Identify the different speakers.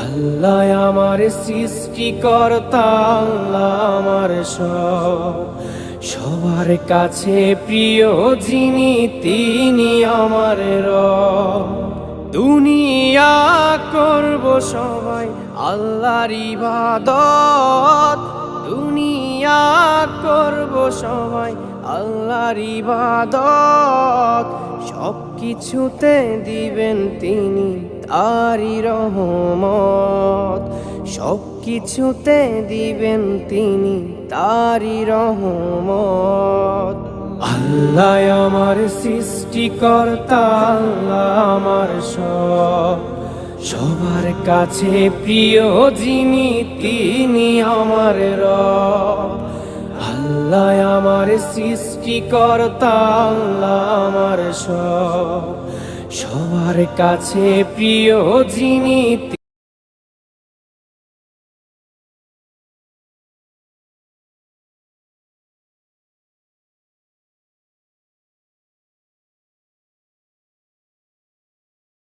Speaker 1: আল্লাহ আমার সৃষ্টিকর্তা, আল্লাহ আমার সব, সবার কাছে প্রিয় যিনি তিনি আমার রব। দুনিয়া করব সবাই আল্লাহর ইবাদত, দুনিয়া করব সবাই আল্লাহর ইবাদত, সব কিছুতে দিবেন তিনি তারি রহমত, সব কিছুতে দিবেন তিনি তারি রহমত। আল্লাহ আমার সৃষ্টিকর্তা, আল্লাহ আমার সব, সবার কাছে প্রিয় যিনি তিনি আমার রব। আল্লাহ আমার সৃষ্টিকর্তা, আল্লাহ আমার সব, সবার কাছে প্রিয় যিনি